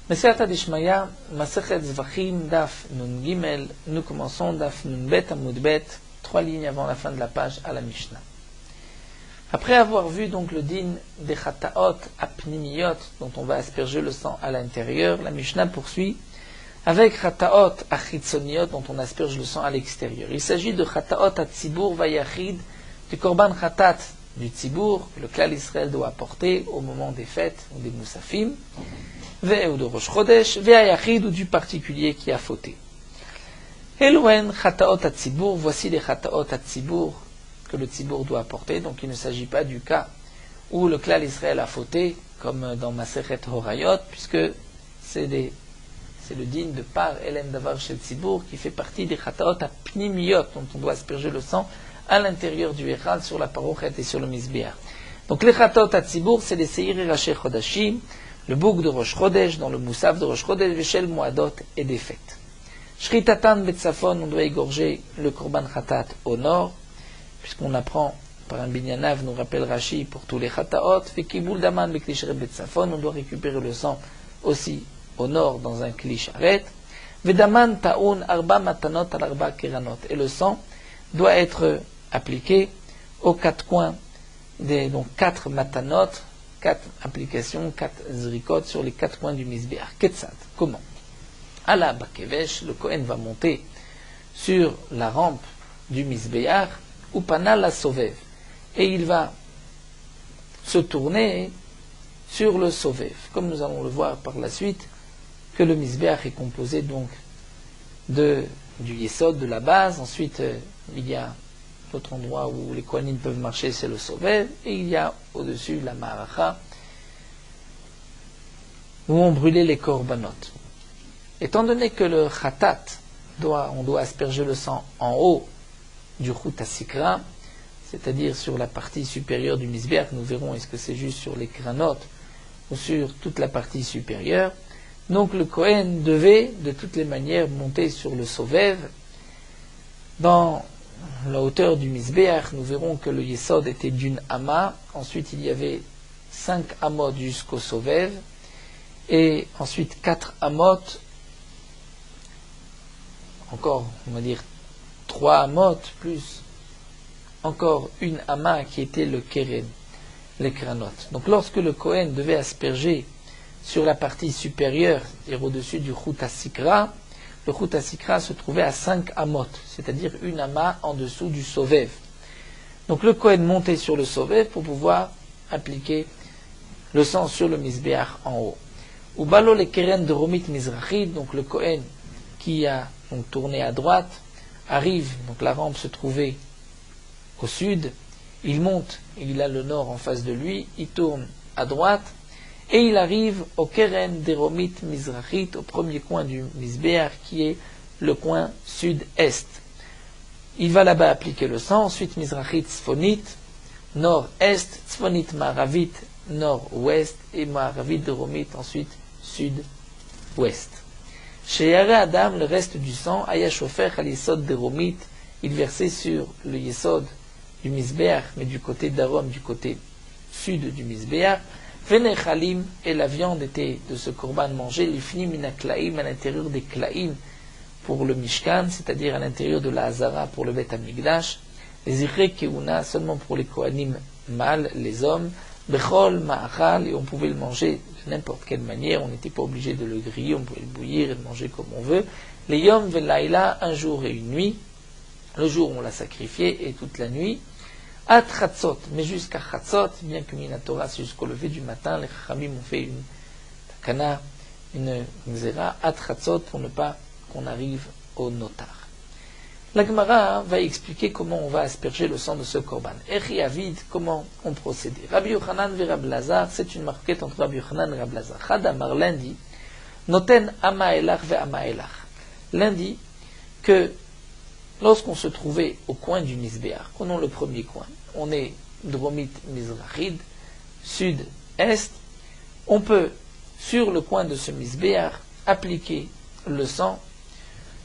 Mesirata Dishmaya, Masechet Zvachim, Daf Nun Gimel, nous commençons Daf Nun Bet Amud Bet, 3 lignes avant la fin de la page à la Mishnah. Après avoir vu donc le din des Chataot Apnimiyot, dont on va asperger le sang à l'intérieur, la Mishnah poursuit avec Chataot Achitzoniot, dont on asperge le sang à l'extérieur. Il s'agit de Chataot Atzibur Vayachid, du Korban Chatat du Tzibur, que le Klal Israël doit apporter au moment des fêtes ou des Moussafim, ou de Rosh Chodesh, Ve'ayachid, ou du particulier qui a fauté. Elouen Chataot Atzibur, voici les Chataot Atzibur que le Tzibur doit apporter. Donc il ne s'agit pas du cas où le Klal Israël a fauté, comme dans Masechet Horayot, puisque c'est le din de par Elen Davar Shel Tzibur qui fait partie des Chataot Apnimiyot, dont on doit asperger le sang à l'intérieur du Echad, sur la Parochet et sur le Mizbeach. Donc les Chataot Atzibur, c'est les Seir et Raché Chodashim, le bouc de Rosh Chodesh, dans le Moussaf de Rosh Chodesh, Veshel Moadot et des fêtes. Shritatan Betzafon, on doit égorger le Korban Chatat au nord, puisqu'on apprend par un binyanav, nous rappelle Rashi, pour tous les Chataot, Vekibul Daman Beklisharet Betzafon, on doit récupérer le sang aussi au nord dans un Klisharet, Vedaman Taoun Arba Matanot al Arba Keranot, et le sang doit être appliqué aux 4 coins, donc 4 matanot, 4 applications, 4 zrikot sur les 4 coins du Mizbeach. Ketzad, comment? Ala Bakevesh, le Kohen va monter sur la rampe du Mizbeach, ou Pana la Sovev, et il va se tourner sur le Sovev, comme nous allons le voir par la suite, que le Mizbeach est composé donc du Yesod, de la base. Ensuite il y a l'autre endroit où les Kohanim peuvent marcher, c'est le Sovev, et il y a au-dessus la Ma'aracha, où on brûlait les korbanot. Étant donné que le Khatat, on doit asperger le sang en haut du Chut HaSikra, c'est-à-dire sur la partie supérieure du Mizbeach, nous verrons est-ce que c'est juste sur les Kranot ou sur toute la partie supérieure. Donc le Kohen devait de toutes les manières monter sur le Sovev. Dans la hauteur du Mizbeach, nous verrons que le Yesod était d'une Amma, ensuite il y avait 5 Amot jusqu'au Sovev, et ensuite 4 Amot, encore on va dire 3 Amot, plus encore une Amma qui était le Keren, les Kranot. Donc lorsque le Kohen devait asperger sur la partie supérieure, c'est-à-dire au-dessus du Chut HaSikra, le Chut HaSikra se trouvait à 5 amot, c'est-à-dire une ama en dessous du Sovev. Donc le Kohen montait sur le Sovev pour pouvoir appliquer le sang sur le Mizbeach en haut. Ou balo le keren de Romit Mizrachid, donc le Kohen qui a donc tourné à droite, arrive, donc la rampe se trouvait au sud, il monte, il a le nord en face de lui, il tourne à droite, et il arrive au Keren Deromit Mizrachit, au premier coin du Mizbeach, qui est le coin sud-est. Il va là-bas appliquer le sang, ensuite Mizrachit Tzfonit, nord-est, Tzfonit Maravit, nord-ouest, et Maravit Deromit, ensuite sud-ouest. Chez Yare Adam, le reste du sang, Aya Shofer al Yesod Deromit, il versait sur le Yesod du Mizbeach, mais du côté d'Arom, du côté sud du Mizbeach, Venechalim, et la viande était de ce korban mangé, l'ifnim minaklaim, à l'intérieur des klaim pour le Mishkan, c'est-à-dire à l'intérieur de la Hazara pour le Bet Hamikdash, les irre keuna seulement pour les Kohanim mâles, les hommes, bechol ma'achal, et on pouvait le manger de n'importe quelle manière, on n'était pas obligé de le griller, on pouvait le bouillir et le manger comme on veut, les yom velaila, un jour et une nuit, le jour on l'a sacrifié et toute la nuit, à Chatzot, mais jusqu'à Chatzot, bien que Minatora, jusqu'au lever du matin, les Chachamim ont fait une takana, une zera, à Chatzot, pour ne pas qu'on arrive au notar. La Gemara va expliquer comment on va asperger le sang de ce korban. Echi Avid, comment on procédait. Rabbi Yochanan et Rabbi Lazar, c'est une marquette entre Rabbi Yochanan et Rabbi Lazar. Chadamar, lundi, noten amaelach ve amaelach. Lundi, que lorsqu'on se trouvait au coin du Mizbeach, prenons le premier coin, on est Dromit Mizrachid, sud-est, on peut, sur le coin de ce Mizbeach, appliquer le sang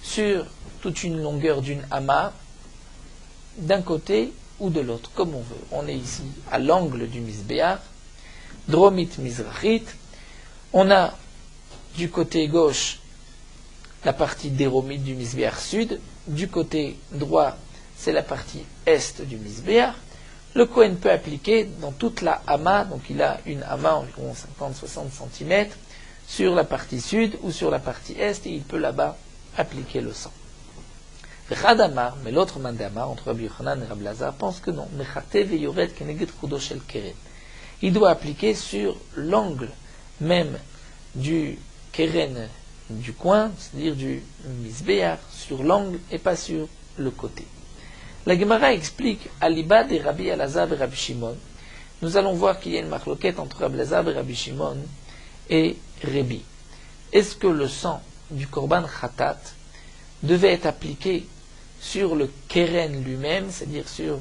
sur toute une longueur d'une ama, d'un côté ou de l'autre, comme on veut. On est ici à l'angle du Mizbeach, Dromit Mizrachit, on a du côté gauche la partie déromite du Misbéach sud, du côté droit c'est la partie est du Misbéach. Le Kohen peut appliquer dans toute la Hama, donc il a une Hama environ 50-60 cm, sur la partie sud ou sur la partie est, et il peut là-bas appliquer le sang. Amar, mais l'autre mandama, entre Rabbi Yochanan et Rabbi Lazar, pense que non. Il doit appliquer sur l'angle même du keren du coin, c'est-à-dire du misbéach, sur l'angle et pas sur le côté. La Gemara explique Aliba de Rabbi Elazar et Rabbi Shimon. Nous allons voir qu'il y a une marloquette entre Rabbi Elazar et Rabbi Shimon et Rabbi. Est-ce que le sang du korban khatat devait être appliqué sur le keren lui-même, c'est-à-dire sur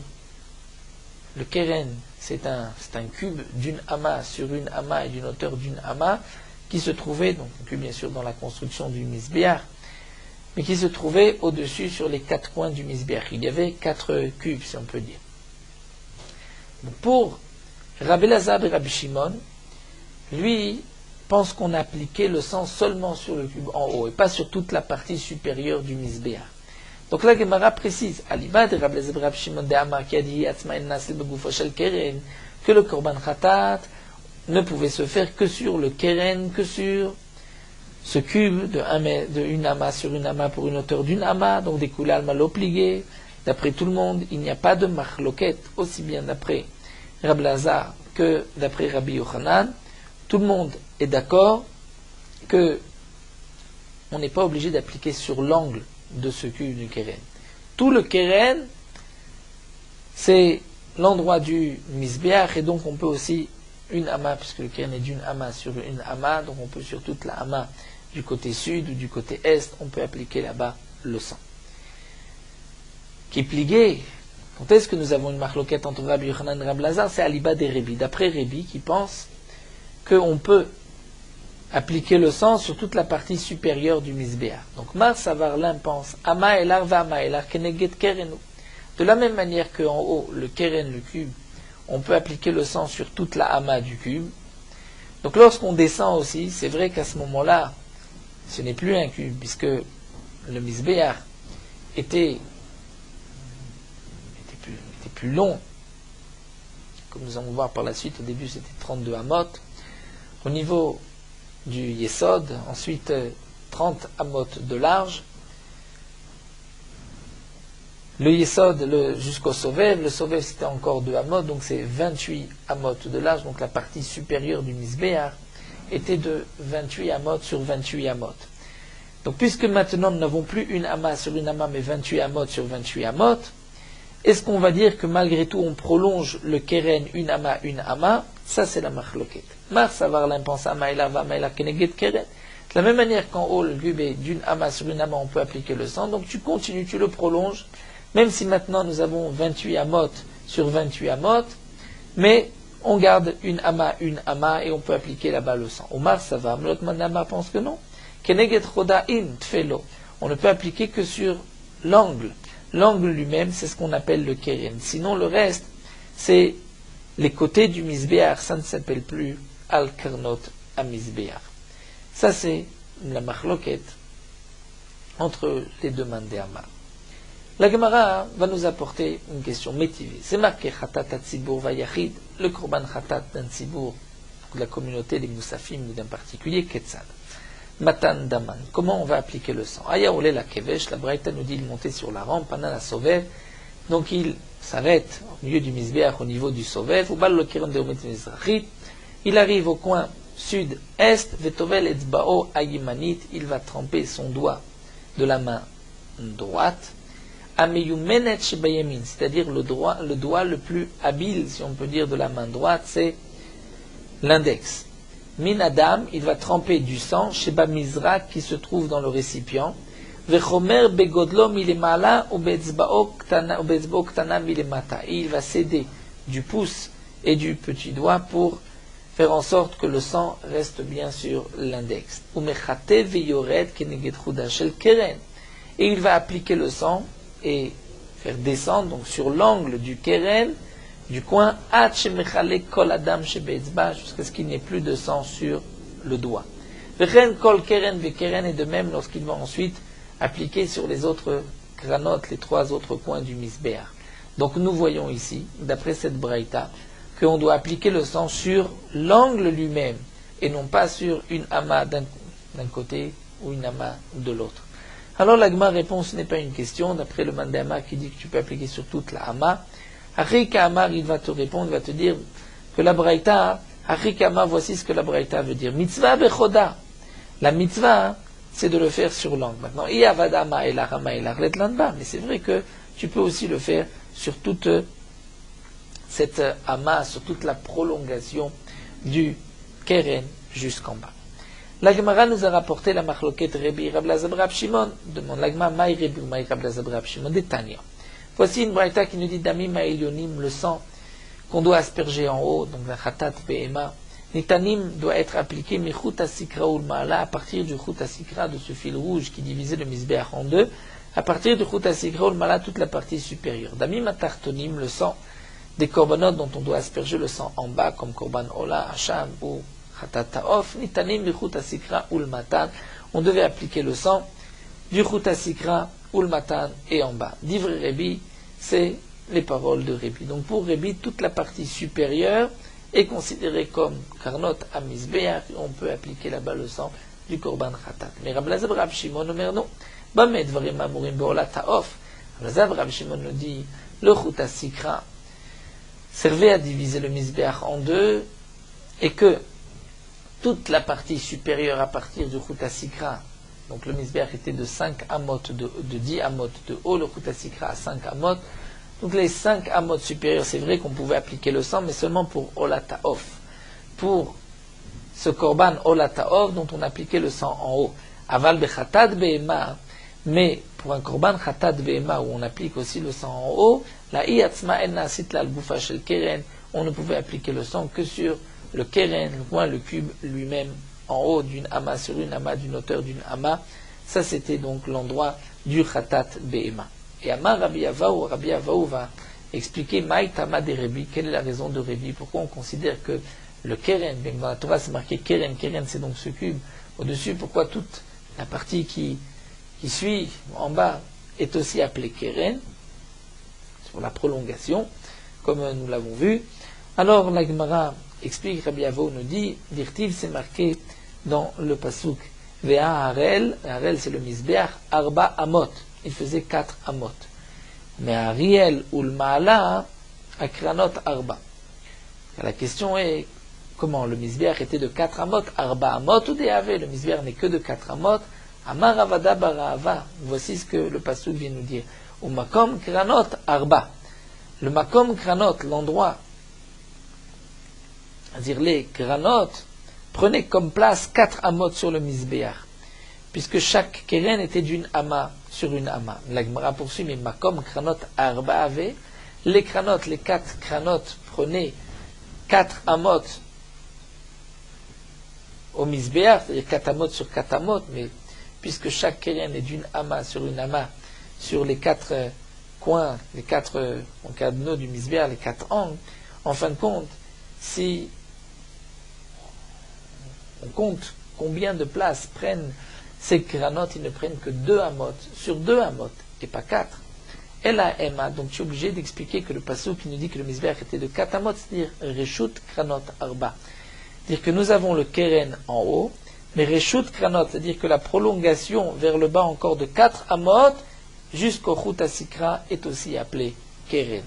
le keren, c'est un cube d'une ama sur une ama et d'une hauteur d'une ama qui se trouvait, donc un cube bien sûr dans la construction du misbéach, mais qui se trouvait au-dessus sur les 4 coins du misbéach. Il y avait 4 cubes, si on peut dire. Donc pour Rabbi Elazar et Rabbi Shimon, lui pense qu'on a appliqué le sang seulement sur le cube en haut et pas sur toute la partie supérieure du misbéach. Donc la Gemara précise, Aliba de Rabbi Elazar et Rabbi Shimon de Amar qui a dit que le korban khatat ne pouvait se faire que sur le keren, que sur ce cube de une ama sur une ama pour une hauteur d'une ama, donc des koulal malopligés. D'après tout le monde, il n'y a pas de marloquette, aussi bien d'après Rabbi Elazar que d'après Rabbi Yochanan. Tout le monde est d'accord que on n'est pas obligé d'appliquer sur l'angle de ce cube du keren. Tout le keren, c'est l'endroit du misbéach, et donc on peut aussi une ama, puisque le keren est d'une ama sur une ama, donc on peut sur toute la ama du côté sud ou du côté est, on peut appliquer là-bas le sang. Qui plié, quand est-ce que nous avons une marloquette entre Rabbi Yochanan et Rabbi Elazar? C'est Aliba des Rabbi, d'après Rabbi qui pense qu'on peut appliquer le sang sur toute la partie supérieure du misbéach. Donc Mar Savarlin pense ama elar va ama elar keneget kerenu. De la même manière qu'en haut, le keren, le cube, on peut appliquer le sang sur toute la ama du cube. Donc lorsqu'on descend aussi, c'est vrai qu'à ce moment-là, ce n'est plus un cube, puisque le misbéach était plus long. Comme nous allons voir par la suite, au début c'était 32 amot. Au niveau du yesod, ensuite 30 amot de large. Le yesod jusqu'au sovev, le sovev c'était encore 2 amot, donc c'est 28 amot de large, donc la partie supérieure du misbéach était de 28 amot sur 28 amot. Donc puisque maintenant nous n'avons plus une ama sur une ama, mais 28 amot sur 28 amot, est-ce qu'on va dire que malgré tout on prolonge le keren une ama? Ça c'est la marloquette. Mar savar l'impense ama ela va ela keneget keren. De la même manière qu'en haut le cube est d'une ama sur une ama, on peut appliquer le sang, donc tu continues, tu le prolonges, même si maintenant nous avons 28 amot sur 28 amot, mais on garde une ama et on peut appliquer là-bas le sang. Omar savar, mais l'autre mandama pense que non. Keneget choda in tfelo. On ne peut appliquer que sur l'angle. L'angle lui-même, c'est ce qu'on appelle le keren. Sinon, le reste, c'est les côtés du misbéach. Ça ne s'appelle plus al-karnot à misbéach. Ça, c'est la marloquette entre les deux mandéama. La Gemara va nous apporter une question métivée. C'est marqué Khatat Tzibur Vayachid, le korban Khatat d'un Tzibur, de la communauté des Moussafim ou d'un particulier, Ketzad. Matan Daman. Comment on va appliquer le sang? Aya Ole la Kevesh, la Braïta nous dit il montait sur la rampe, Panan la Sovev, donc il s'arrête au milieu du Misbéach, au niveau du Sovev, ou Bal le Kiran de Omet Mizrachit, il arrive au coin sud-est, Vetovel Etzbao Ayimanit, il va tremper son doigt de la main droite, Ameyumenet Shebayamin, c'est-à-dire le doigt le plus habile, si on peut dire, de la main droite, c'est l'index. Min Adam, il va tremper du sang, Sheba Mizrak, qui se trouve dans le récipient, Vechomer Begodlo Milemala, Ubezbao Ktana Milemata. Et il va céder du pouce et du petit doigt pour faire en sorte que le sang reste bien sur l'index. Umechate Veyored Keneget Chuda Shel Keren. Et il va appliquer le sang et faire descendre donc sur l'angle du keren, du coin, jusqu'à ce qu'il n'y ait plus de sang sur le doigt. Vechen kol keren vekeren, et de même lorsqu'il va ensuite appliquer sur les autres granotes, les 3 autres coins du misbéach. Donc nous voyons ici, d'après cette braïta, qu'on doit appliquer le sang sur l'angle lui-même, et non pas sur une ama d'un côté ou une ama de l'autre. Alors la Gemara répond, ce n'est pas une question, d'après le Mandéama qui dit que tu peux appliquer sur toute la ama. Harika Amar, il va te répondre, il va te dire que la braïta, Harika Amar, voici ce que la braïta veut dire. Mitzvah bechoda. La mitzvah, c'est de le faire sur l'angle. Maintenant, Iyavadama et la rama et la retlanba, mais c'est vrai que tu peux aussi le faire sur toute cette ama, sur toute la prolongation du keren jusqu'en bas. La Gemara nous a rapporté la machloket Rebi Rab Lazar Rab Shimon. Demande la Gemara, Maï Rebi ou Maï Rab Lazar Rab Shimon des Tanya. Voici une braïta qui nous dit Damim Ma'ilionim, le sang qu'on doit asperger en haut, donc la Khatat Be'ema. Nitanim doit être appliqué Michut Asikra ou Ma'ala, à partir du Chut Asikra, de ce fil rouge qui divisait le Misbeach en deux, à partir du Chut Asikra ou Ma'ala, toute la partie supérieure. Damim Atartonim, le sang des korbanot dont on doit asperger le sang en bas, comme Korban Ola, Hacham ou Khatat Ta'of. Nitanim Michut Asikra ou Matan, on devait appliquer le sang du Chut Asikra ou Matan et en bas. D'Ivre Rebi, c'est les paroles de Rebi. Donc pour Rebi, toute la partie supérieure est considérée comme karnot à misbeach, on peut appliquer là-bas le sang du korban khatat. Mais Rab Lazar Rab Shimon omer non. Bamet dvarim amurim beola ta'of. Rab Lazar Rab Shimon nous dit, le chut asikra servait à diviser le misbeach en deux, et que toute la partie supérieure à partir du chut asikra, donc le misbeach était de 5 amot, de 10 amot de haut, le chut asikra à 5 amot. Donc les 5 amot supérieurs, c'est vrai qu'on pouvait appliquer le sang, mais seulement pour Ola Ta'of. Pour ce korban Ola Ta'of dont on appliquait le sang en haut. Aval Bechatat Be'ema, mais pour un korban Chatat Be'ema où on applique aussi le sang en haut, la Iatzma En Nasit La Al-Boufa Shel Keren, on ne pouvait appliquer le sang que sur le Keren, le coin, le cube lui-même, en haut d'une ama, sur une ama, d'une hauteur d'une ama. Ça c'était donc l'endroit du Chatat Be'ema. Et Amar Rabbi Avaou va expliquer Maïtama de Rebi, quelle est la raison de Rebi, pourquoi on considère que le Keren, bien que dans la Torah c'est marqué Keren, Keren c'est donc ce cube au-dessus, pourquoi toute la partie qui suit en bas est aussi appelée Keren, sur la prolongation, comme nous l'avons vu. Alors la Gemara explique, Rabbi Avaou nous dit, Dirtiv c'est marqué dans le Pasuk, Vea Harel, Harel c'est le Misbeach, Arba Amot. Il faisait 4 amot. Mais Ariel ou le Ma'ala, Akranot Arba. La question est, comment le Misbeach était de 4 amot, Arba amot ou Deave, le Misbeach n'est que de 4 amot, Amar Avada Barava. Voici ce que le Pasuk vient nous dire. Ou Makom Kranot Arba. Le Makom Kranot, l'endroit, c'est-à-dire les Kranot, prenaient comme place 4 amot sur le Misbeach, puisque chaque keren était d'une ama sur une ama. La Gemara poursuit, mais makom kranot arba ave, les kranot, les 4 kranot prenaient 4 amot au misbeach, c'est-à-dire 4 amot sur 4 amot, mais puisque chaque keren est d'une ama sur une ama, sur les 4 coins, les 4 cadenas du misbeach, les 4 angles, en fin de compte, si on compte combien de places prennent ces granotes, ils ne prennent que 2 amot, sur 2 amot, et pas 4. Et la Emma, donc tu es obligé d'expliquer que le pasuk qui nous dit que le misbeach était de 4 amot, c'est-à-dire Reshut Kranot Arba. C'est-à-dire que nous avons le Keren en haut, mais Reshut Kranot, c'est-à-dire que la prolongation vers le bas encore de 4 amot, jusqu'au Chut Asikra, est aussi appelée Keren.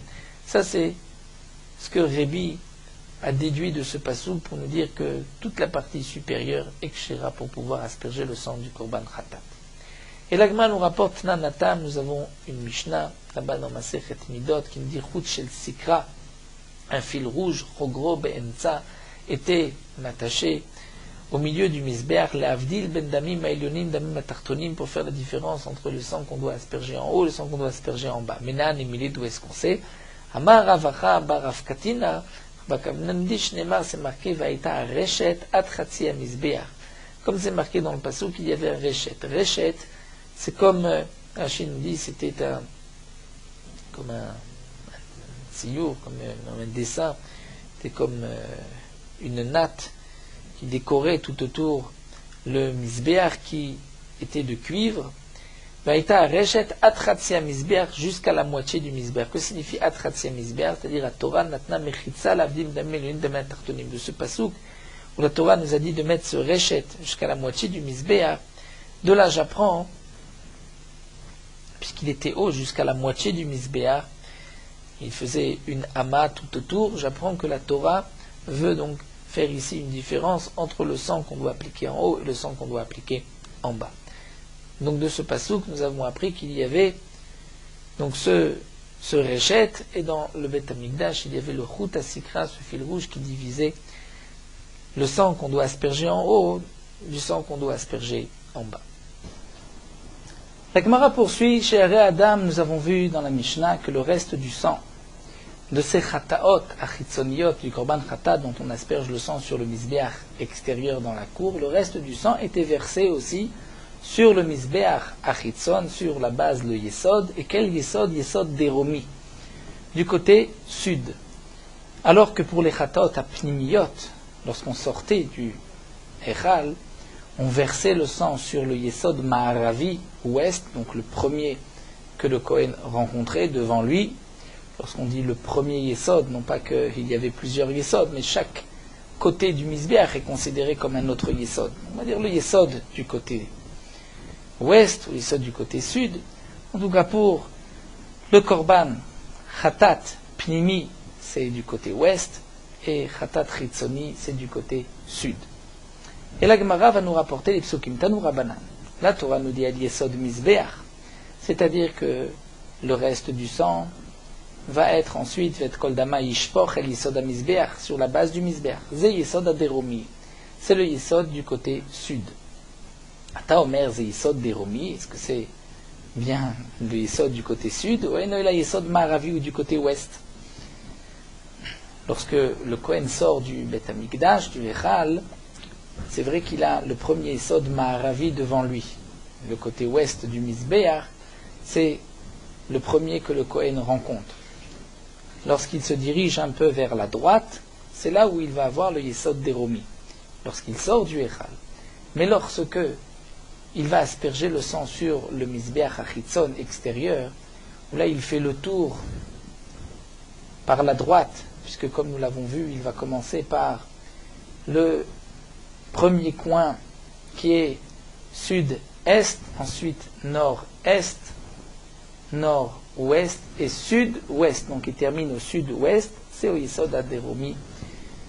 Ça c'est ce que Rebi a déduit de ce passou pour nous dire que toute la partie supérieure est kshira pour pouvoir asperger le sang du korban khatat. Et l'Agma nous rapporte Nanatam, nous avons une Mishnah là-bas dans Masechet Midot qui nous dit Chut Shel Sikra, un fil rouge, Chogro Be'enza, était attaché au milieu du misbeach, l'avdil ben damim ma'ilyonim damim atartonim, pour faire la différence entre le sang qu'on doit asperger en haut et le sang qu'on doit asperger en bas. Menan et Milid, d'où est-ce qu'on sait? Amar Ravacha Baraf Katina, Bakavnandish Nemar, c'est marqué Vaïta Reshet Ad Chatzi Misbeach. Comme c'est marqué dans le passouk, il y avait un Reshet. Reshet, c'est comme Rachid nous dit, c'était comme un tziour, comme un dessin, c'était comme une natte qui décorait tout autour le misbéach qui était de cuivre, Vaïta Reshet Atratzia Misbéach jusqu'à la moitié du misbéach. Que signifie Atratzia Misbéach? C'est-à-dire la Torah Natna Mechitza Lavdim Damel une des tartonim de ce pasouk où la Torah nous a dit de mettre ce Reshet jusqu'à la moitié du misbéach. De là j'apprends, puisqu'il était haut jusqu'à la moitié du misbéach, il faisait une ama tout autour, j'apprends que la Torah veut donc faire ici une différence entre le sang qu'on doit appliquer en haut et le sang qu'on doit appliquer en bas. Donc de ce passouk, nous avons appris qu'il y avait donc ce réchet, et dans le Beth Amikdash, il y avait le chut asikra, ce fil rouge qui divisait le sang qu'on doit asperger en haut du sang qu'on doit asperger en bas. La Gemara poursuit, chez Aré Adam, nous avons vu dans la Mishnah que le reste du sang de ces chataot, achitzoniot, du korban chata dont on asperge le sang sur le misbéach extérieur dans la cour, le reste du sang était versé aussi sur le misbéach achitzon, sur la base le yesod. Et quel yesod? Yesod déromi, du côté sud. Alors que pour les chataot apnimiyot, lorsqu'on sortait du echal, on versait le sang sur le yesod ma'aravi, ouest, donc le premier que le Kohen rencontrait devant lui. Lorsqu'on dit le premier yesod, non pas qu'il y avait plusieurs yesod, mais chaque côté du misbéach est considéré comme un autre yesod. On va dire le yesod du côté ouest, ou le yesod du côté sud. En tout cas pour le korban, chatat pnimi, c'est du côté ouest, et chatat chitzoni, c'est du côté sud. Et la Gemara va nous rapporter les psukim Tanu Rabanan. La Torah nous dit al yesod misbéach, c'est-à-dire que le reste du sang va être ensuite vet kol dama yishpoch el yesod misbéach, sur la base du misbéach. Ze yesod aderomi, c'est le yesod du côté sud. Ata omer ze yesod deromi, est-ce que c'est bien le yesod du côté sud, ou eno la yesod maravi, ou du côté ouest? Lorsque le Kohen sort du Beth Amikdash, du Echal, c'est vrai qu'il a le premier yesod maravi devant lui. Le côté ouest du misbéach, c'est le premier que le Kohen rencontre. Lorsqu'il se dirige un peu vers la droite, c'est là où il va avoir le yesod déromi, lorsqu'il sort du Echal. Mais lorsque il va asperger le sang sur le misbéach achitzon extérieur, où là il fait le tour par la droite, puisque comme nous l'avons vu, il va commencer par le premier coin qui est sud-est, ensuite nord-est, nord-ouest et sud-ouest. Donc il termine au sud-ouest, c'est au yesod aderomi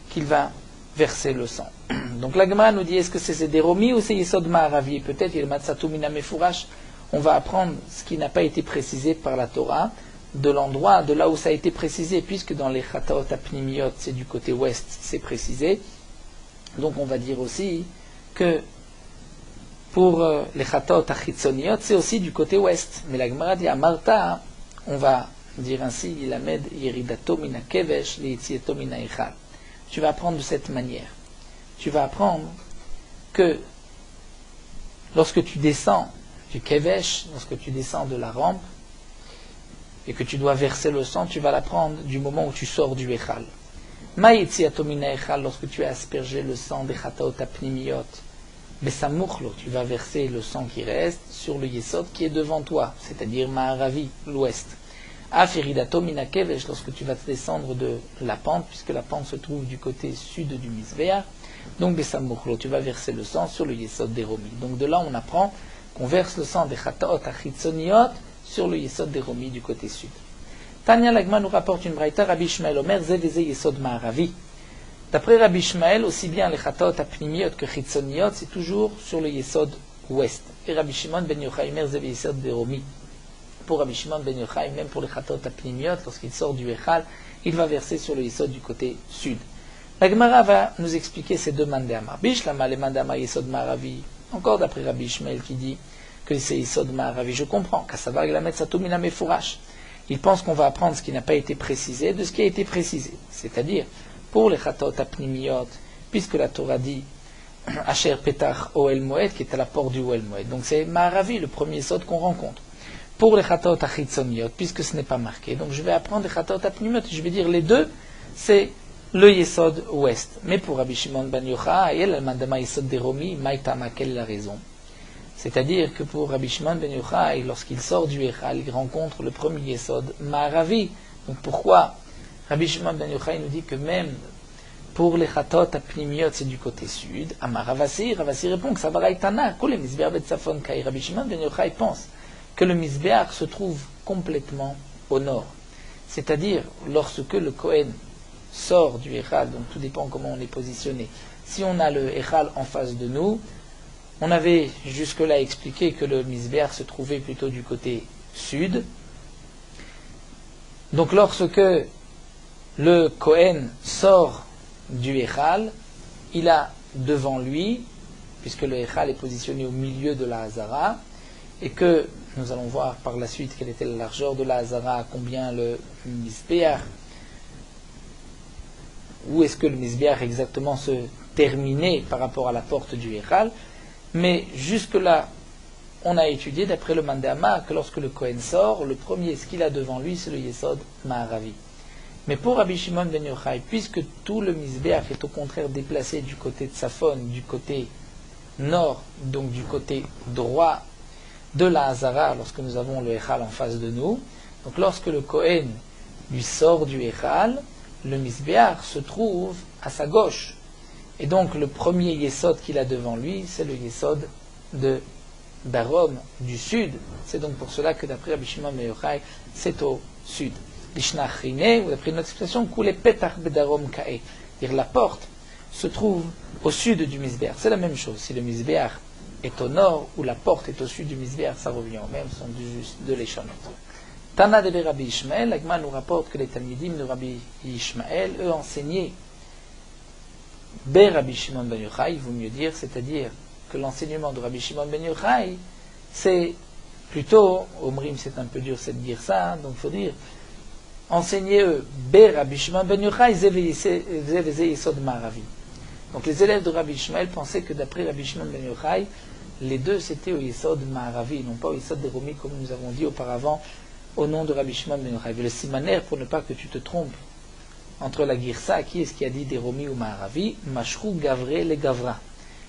qu'il va verser le sang. Donc la Gemara nous dit, est-ce que c'est déromi ou c'est yesod ma'aravi? Peut-être il matzatu mina mefurash. On va apprendre ce qui n'a pas été précisé par la Torah, de l'endroit, de là où ça a été précisé, puisque dans les chataot apnimiyot, c'est du côté ouest, c'est précisé. Donc on va dire aussi que pour les chataot achitzoniot, c'est aussi du côté ouest. Mais la Gemara dit à Marta, on va dire ainsi, il amed yeridato mina kevesh leyitzieto mina echal. Tu vas apprendre de cette manière. Tu vas apprendre que lorsque tu descends du kevesh, lorsque tu descends de la rampe, et que tu dois verser le sang, tu vas l'apprendre du moment où tu sors du echal. Ma yetziato mina echal, lorsque tu as aspergé le sang des chataot apnimiyot, besamuchlo, tu vas verser le sang qui reste sur le yesod qui est devant toi, c'est-à-dire ma'aravi, l'ouest. Afiridato mina kevesh, lorsque tu vas descendre de la pente, puisque la pente se trouve du côté sud du misbéach, donc besamuchlo, tu vas verser le sang sur le yesod déromi. Donc de là on apprend qu'on verse le sang des chataot achitzoniot sur le yesod déromi du côté sud. Tanya Lagma nous rapporte une braïta, Rabbi Ishmael Omer, Zeveze yesod ma'aravi. D'après Rabbi Ishmael, aussi bien les chataot apnimiyot que chitzoniot, c'est toujours sur le yesod ouest. Et Rabbi Shimon ben Yochai Omer, Zeveze yesod déromi. Pour Rabbi Shimon ben Yochai, même pour les chataot apnimiyot, lorsqu'il sort du echal, il va verser sur le yesod du côté sud. La Gemara va nous expliquer ces deux mandéama. Bishlama le mandéama yesod ma'aravi. Encore d'après Rabbi Ishmael qui dit que c'est yesod ma'aravi. Je comprends. Kassavar la metzato mina mefurash. Il pense qu'on va apprendre ce qui n'a pas été précisé de ce qui a été précisé. C'est-à-dire, pour les chataot apnimiyot, puisque la Torah dit Asher petach Oel Moed, qui est à la porte du Oel Moed. Donc c'est ma'aravi, le premier yesod qu'on rencontre. Pour les chataot achitzoniot, puisque ce n'est pas marqué. Donc je vais apprendre les chataot apnimiyot. Je vais dire les deux, c'est le Yesod ouest. Mais pour Rabbi Shimon ben Yochai, el al-mandama Yesod deromi, maïtama, quelle est la raison? C'est-à-dire que pour Rabbi Shimon ben Yochai, lorsqu'il sort du Echal, il rencontre le premier Yesod Ma'aravi. Donc pourquoi Rabbi Shimon ben Yochai nous dit que même pour les Chatot Apnimiot, c'est du côté sud. Amar Ravasi répond que ça va raïtana, que le Misbeach Betzafon Kai. Rabbi Shimon ben Yochai pense que le Misbeach se trouve complètement au nord. C'est-à-dire, lorsque le Kohen sort du Echal, donc tout dépend comment on est positionné. Si on a le Echal en face de nous, on avait jusque-là expliqué que le Misbeach se trouvait plutôt du côté sud. Donc lorsque le Kohen sort du Echal, il a devant lui, puisque le Echal est positionné au milieu de la Hazara, et que nous allons voir par la suite quelle était la largeur de la Hazara, combien le Misbeach, où est-ce que le Misbeach exactement se terminait par rapport à la porte du Echal. Mais jusque-là, on a étudié d'après le Mandama que lorsque le Kohen sort, le premier, ce qu'il a devant lui, c'est le Yesod Ma'aravi. Mais pour Rabbi Shimon ben Yochai, puisque tout le Misbeach est au contraire déplacé du côté de Safon, du côté nord, donc du côté droit de la Hazara, lorsque nous avons le Echal en face de nous, donc lorsque le Kohen lui sort du Echal, le Misbeach se trouve à sa gauche. Et donc le premier Yesod qu'il a devant lui, c'est le Yesod de Darom, du sud. C'est donc pour cela que d'après Rabbi Shimon ben Yochai, c'est au sud. L'Ishna Chine, ou d'après notre expression, Koule Petach Bedarom Kae. C'est-à-dire la porte se trouve au sud du Misbeach. C'est la même chose. Si le Misbeach est au nord ou la porte est au sud du Misbeach, ça revient au même, ce sont juste de l'échange. Tana de Rabbi Ishmael, l'Agma nous rapporte que les Talmidim de Rabbi Ishmael, eux, enseignaient Rabbi Shimon ben Yochai, il vaut mieux dire, c'est-à-dire que l'enseignement de Rabbi Shimon ben Yochai, c'est plutôt, Omrim c'est un peu dur c'est de dire ça, donc il faut dire, enseignez eux, Rabbi Shimon ben Yochai, Zeveze Yesod Ma'aravi. Donc les élèves de Rabbi Ishmael pensaient que d'après Rabbi Shimon ben Yochai, les deux c'était au Yesod Ma'aravi, non pas au Yesod Deromi comme nous avons dit auparavant, au nom de Rabbi Shimon ben Yochai. Le simaner, pour ne pas que tu te trompes, entre la Girsa, qui est-ce qui a dit Deromi ou Ma'aravi, Mashrou Gavré les Gavra.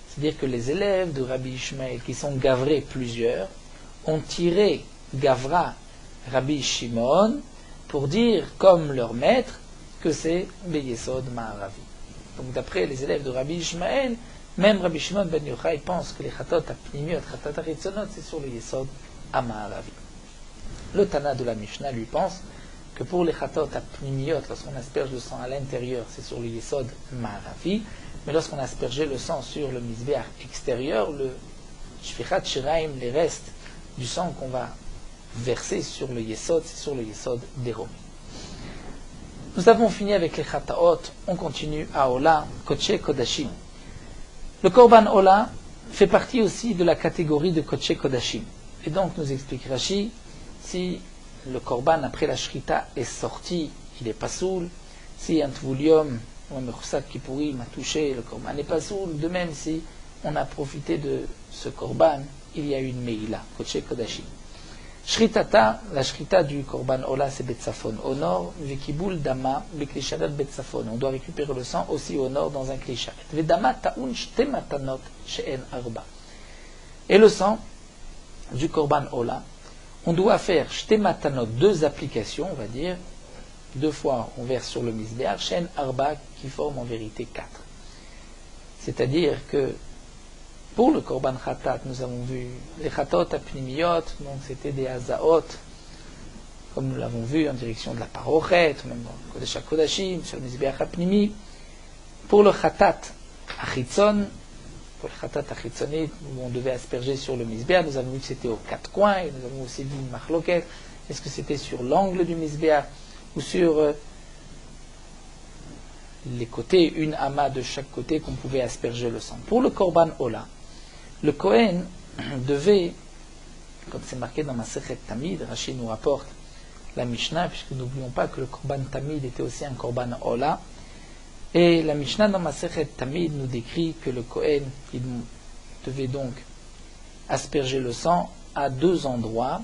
C'est-à-dire que les élèves de Rabbi Ishmael, qui sont Gavré plusieurs, ont tiré Gavra Rabbi Shimon pour dire, comme leur maître, que c'est Beyesod Ma'aravi. Donc d'après les élèves de Rabbi Ishmael, même Rabbi Shimon ben Yochai pense que les Chatot Apnimiot, Chatot Aritzonot, c'est sur le Yesod à Ma'aravi. Le Tana de la Mishnah lui pense que pour les Chatot Apnimiot, lorsqu'on asperge le sang à l'intérieur, c'est sur le Yesod Ma'aravi, mais lorsqu'on aspergeait le sang sur le Misbeach extérieur, le Shfichat Shiraim, les restes du sang qu'on va verser sur le Yesod, c'est sur le Yesod Deromi. Nous avons fini avec les Chataot, on continue à Ola, Kodesh Kodashim. Le Korban Ola fait partie aussi de la catégorie de Kodesh Kodashim. Et donc nous explique Rashi, si le Korban après la Shrita est sorti, il est pas soul. Si un Tvulium ou un Mechusat Kippouri m'a touché, le Korban n'est pas soul. De même, si on a profité de ce Korban, il y a une Meila, Kodesh Kodashim. Shritata, la Shrita du Korban Ola, c'est Betzafon. Au nord, Vekibul Dama, Beklishadat Betzafon. On doit récupérer le sang aussi au nord dans un Klishadat. Vedama Ta'un Shte Matanot She'en Arba. Et le sang du Korban Ola, on doit faire Shte Matanot, deux applications, on va dire. Deux fois, on verse sur le Misbeach, She'en Arba, qui forme en vérité 4. C'est-à-dire que pour le Korban Khatat, nous avons vu les Khatot Apnimiyot, donc c'était des Hazaot, comme nous l'avons vu en direction de la Parochet, même dans le Kodesh HaKodashim, sur le Mizbeach Apnimi. Pour le Khatat Achitzon, pour le Khatat Achitzonit, où on devait asperger sur le Mizbeach, nous avons vu que c'était aux 4 coins, et nous avons aussi vu une Machloket, est-ce que c'était sur l'angle du Mizbeach, ou sur les côtés, une amas de chaque côté qu'on pouvait asperger le sang. Pour le Korban Ola, le Kohen devait, comme c'est marqué dans Masechet Tamid, Rashi nous rapporte la Mishnah, puisque n'oublions pas que le Korban Tamid était aussi un Korban Ola, et la Mishnah dans Masechet Tamid nous décrit que le Kohen il devait donc asperger le sang à deux endroits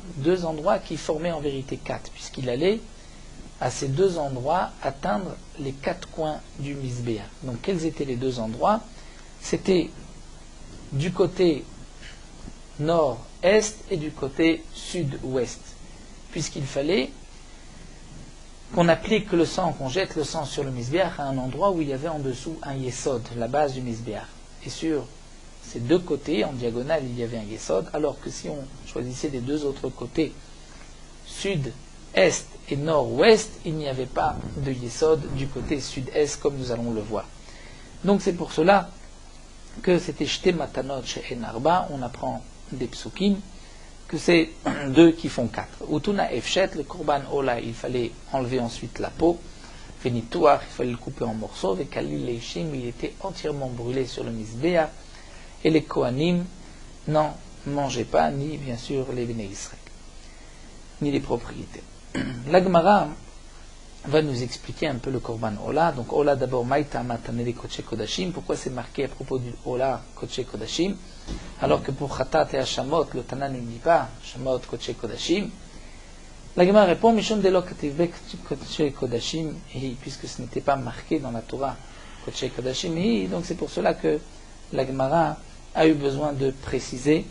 qui formaient en vérité 4, puisqu'il allait à ces deux endroits atteindre les quatre coins du Misbéach. Donc quels étaient les deux endroits? C'était du côté nord-est et du côté sud-ouest, puisqu'il fallait qu'on applique le sang, qu'on jette le sang sur le Misbéach à un endroit où il y avait en dessous un Yesod, la base du Misbéach. Et sur ces deux côtés, en diagonale, il y avait un Yesod, alors que si on choisissait les deux autres côtés, sud-est et nord-ouest, il n'y avait pas de Yesod du côté sud-est, comme nous allons le voir. Donc c'est pour cela que c'était Shte Matanot She'en Arba, on apprend des psukim, que c'est deux qui font quatre. Utuna Efshet, le Korban Ola, il fallait enlever ensuite la peau. Venitouach, il fallait le couper en morceaux. Et Kalil Leishim, il était entièrement brûlé sur le Misbéach. Et les Kohanim n'en mangeaient pas, ni bien sûr les Béné Israël, ni les propriétés. La Gemara va nous expliquer un peu le Korban Ola. Donc Ola d'abord, Maïta Matanele Koche Kodashim. Pourquoi c'est marqué à propos du Ola Koche Kodashim? Alors que pour Khatat et Hashamot, le Tana ne dit pas Shamot Koche Kodashim. La Gemara répond Mishon Delo Kativbe Koche Kodashim Hi, puisque ce n'était pas marqué dans la Torah Koche Kodashim Hi. Donc c'est pour cela que la Gemara a eu besoin de préciser.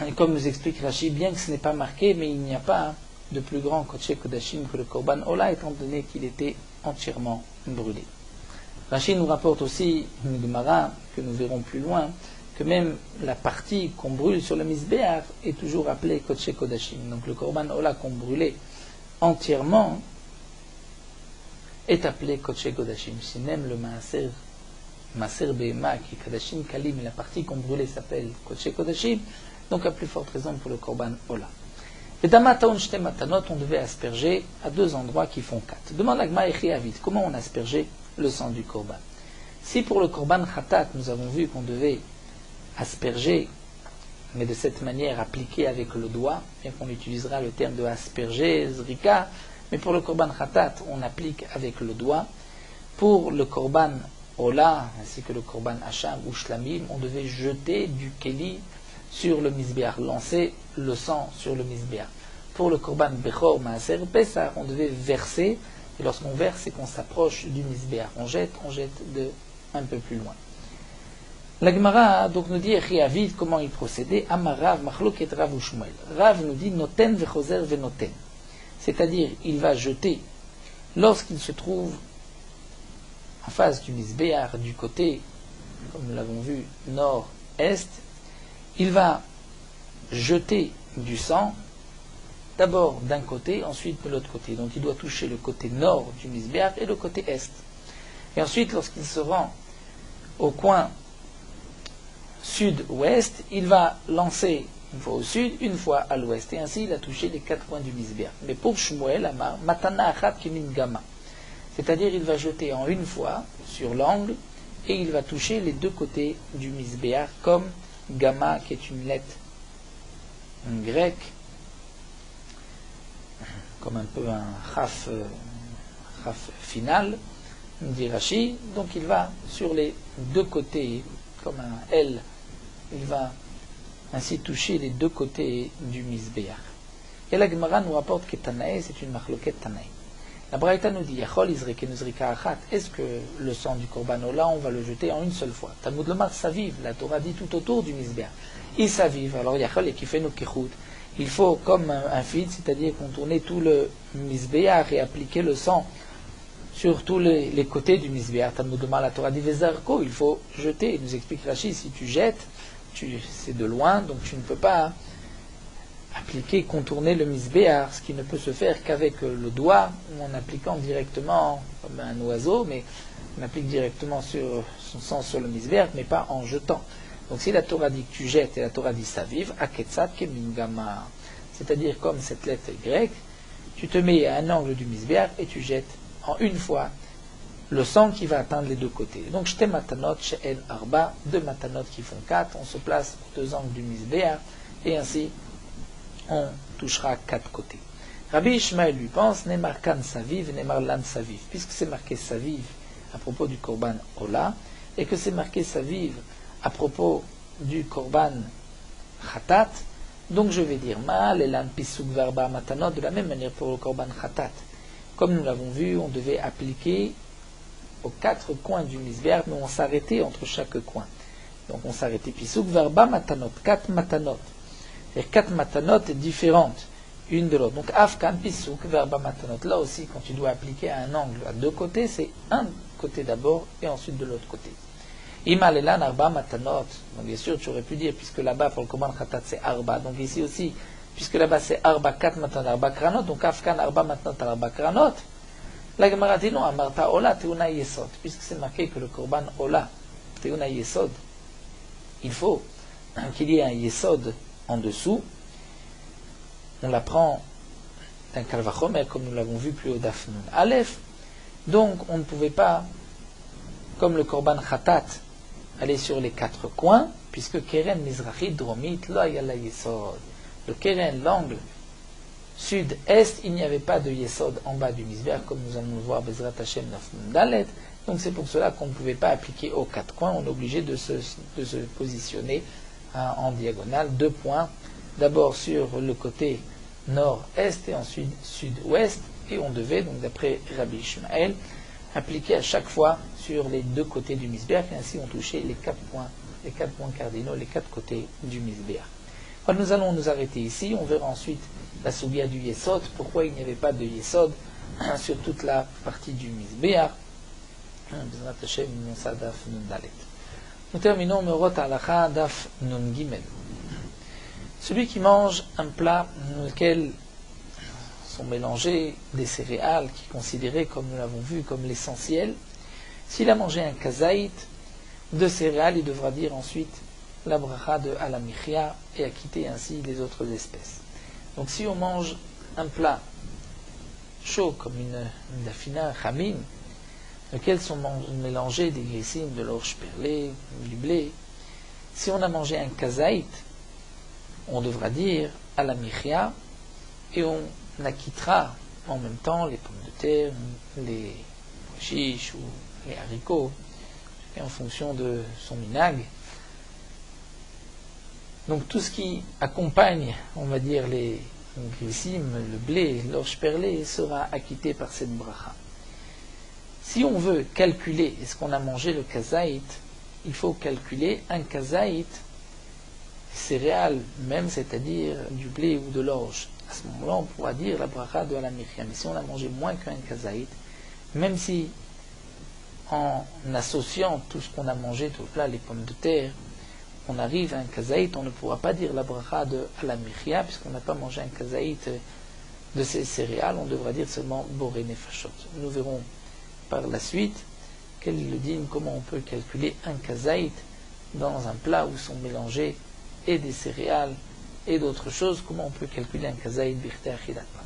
Et comme nous explique Rashi, bien que ce n'est pas marqué, mais il n'y a pas de plus grand Koche Kodashim que le Korban Ola, étant donné qu'il était entièrement brûlé. Rashi nous rapporte aussi une Gemara que nous verrons plus loin, que même la partie qu'on brûle sur le Misbéach est toujours appelée Koche Kodashim. Donc le Korban Ola qu'on brûlait entièrement est appelé Koche Kodashim. Si même le Maaser Behema qui est Kodashim Kalim, la partie qu'on brûlait s'appelle Koche Kodashim, donc à plus forte raison pour le Korban Ola. Et dans Mataon Shte Matanot, on devait asperger à deux endroits qui font quatre. Demande à Gma Echi Avid, comment on aspergeait le sang du Korban? Si pour le Korban Khatat, nous avons vu qu'on devait asperger, mais de cette manière appliquée avec le doigt, bien qu'on utilisera le terme de asperger, zrika, mais pour le Korban Khatat, on applique avec le doigt. Pour le Korban Ola, ainsi que le Korban Hacham ou Shlamim, on devait jeter du Keli sur le Misbéach, lancer le sang sur le Misbéach. Pour le Korban Bechor, Maaser, Pessah, on devait verser, et lorsqu'on verse, c'est qu'on s'approche du Misbéach. On jette de un peu plus loin. La Gemara donc nous dit Riavid, comment il procédait. Amarav, Machloket Rav ou Shmuel. Rav nous dit Noten vechoser venoten. C'est-à-dire, il va jeter lorsqu'il se trouve en face du Misbéach, du côté, comme nous l'avons vu, nord-est, il va jeter du sang, d'abord d'un côté, ensuite de l'autre côté. Donc il doit toucher le côté nord du Misbéach et le côté est. Et ensuite, lorsqu'il se rend au coin sud-ouest, il va lancer une fois au sud, une fois à l'ouest. Et ainsi, il a touché les quatre coins du Misbéach. Mais pour Shmuel, Amar, Matana Achat Kimin Gama. C'est-à-dire, il va jeter en une fois sur l'angle et il va toucher les deux côtés du Misbéach comme Gamma, qui est une lettre grecque, comme un peu un chaf final, dit Rashi. Donc il va sur les deux côtés, comme un L, il va ainsi toucher les deux côtés du Misbéach. Et la Gemara nous rapporte que Tanaï, c'est une machloket Tanaï. La Braïta nous dit est-ce que le sang du Korban Ola, on va le jeter en une seule fois? Talmud Lomar Saviv, la Torah dit tout autour du Misbéach. Il Saviv, alors Yachol et Kifeno Kechut. Il faut, comme un fil, c'est-à-dire contourner tout le Misbéach et appliquer le sang sur tous les côtés du Misbéach. Talmud Lomar, la Torah dit Vezarko, il faut jeter. Il nous explique Rashi, si tu jettes, c'est de loin, donc tu ne peux pas appliquer, contourner le Misbéach, ce qui ne peut se faire qu'avec le doigt, ou en appliquant directement, comme un oiseau, mais on applique directement son sang sur le Misbéach, mais pas en jetant. Donc si la Torah dit que tu jettes, et la Torah dit ça vive, Aketsat Kemingama, c'est-à-dire comme cette lettre grecque, tu te mets à un angle du Misbéach et tu jettes en une fois le sang qui va atteindre les deux côtés. Donc Shte Matanot She'en Arba, deux matanot qui font quatre, on se place aux deux angles du Misbéach, et ainsi on touchera quatre côtés. Rabbi Ishmael lui pense, Nemar Kan Saviv, Nemar Lan Saviv, puisque c'est marqué Saviv à propos du Korban Ola, et que c'est marqué Saviv à propos du Korban Khatat, donc je vais dire Mal, Elan Pisuk Varba Matanot, de la même manière pour le Korban Khatat. Comme nous l'avons vu, on devait appliquer aux 4 coins du misbéach, mais on s'arrêtait entre chaque coin. Donc on s'arrêtait pisouk verba matanot, 4 matanot. C'est-à-dire 4 matanot différentes, une de l'autre. Donc afkan pisouk verba matanot. Là aussi, quand tu dois appliquer à un angle à 2 côtés, c'est un côté d'abord et ensuite de l'autre côté. Imalelan arba matanot. Donc bien sûr, tu aurais pu dire, puisque là-bas pour le korban khatat c'est arba. Donc ici aussi, puisque là-bas c'est arba 4 matanot, arba kranot. Donc afkan arba matanot, arba kranot. La Gemara dit non, amarta ola teuna yesod. Puisque c'est marqué que le korban ola teuna yesod, il faut qu'il y ait un yesod en dessous. On l'apprend d'un kalvachomer, comme nous l'avons vu plus haut d'Afnoun. Aleph. Donc, on ne pouvait pas, comme le korban khatat, aller sur les 4 coins, puisque keren mizrachit dromit lo yala yesod. Le keren, l'angle sud-est, il n'y avait pas de yesod en bas du misbéach, comme nous allons le voir Bezrat Hashem Nafnoun Dalet. Donc c'est pour cela qu'on ne pouvait pas appliquer aux 4 coins, on est obligé de se positionner en diagonale, 2 points, d'abord sur le côté nord-est et ensuite sud-ouest, et on devait, donc d'après Rabbi Ishmael, appliquer à chaque fois sur les 2 côtés du misbéach, et ainsi on touchait les 4 points cardinaux, les 4 côtés du misbéach. Alors nous allons nous arrêter ici, on verra ensuite la soubia du yesod, pourquoi il n'y avait pas de yesod sur toute la partie du misbéach. Nous terminons Merot Halacha Daf Nun Gimel. Celui qui mange un plat dans lequel sont mélangées des céréales qui est considéré, comme nous l'avons vu, comme l'essentiel, s'il a mangé un kazaït de céréales, il devra dire ensuite la bracha de alamichia et acquitter ainsi les autres espèces. Donc si on mange un plat chaud comme une dafina, un chamim, lequel sont mélangés des glycines, de l'orge perlée, du blé. Si on a mangé un kazaït, on devra dire alamichia et on acquittera en même temps les pommes de terre, les chiches ou les haricots, et en fonction de son minag. Donc tout ce qui accompagne, on va dire, les glycines, le blé, l'orge perlée, sera acquitté par cette bracha. Si on veut calculer est-ce qu'on a mangé le kazaït, il faut calculer un kazaït céréales même, c'est-à-dire du blé ou de l'orge. À ce moment-là, on pourra dire la bracha de alamichia. Mais si on a mangé moins qu'un kazaït, même si en associant tout ce qu'on a mangé, tout là, les pommes de terre, on arrive à un kazaït, on ne pourra pas dire la bracha de alamichia, puisqu'on n'a pas mangé un kazaït de ces céréales, on devra dire seulement boré nefashot. Nous verrons par la suite quel est le dîme, comment on peut calculer un kazaït dans un plat où sont mélangés et des céréales et d'autres choses, comment on peut calculer un kazaït birte achilat pas.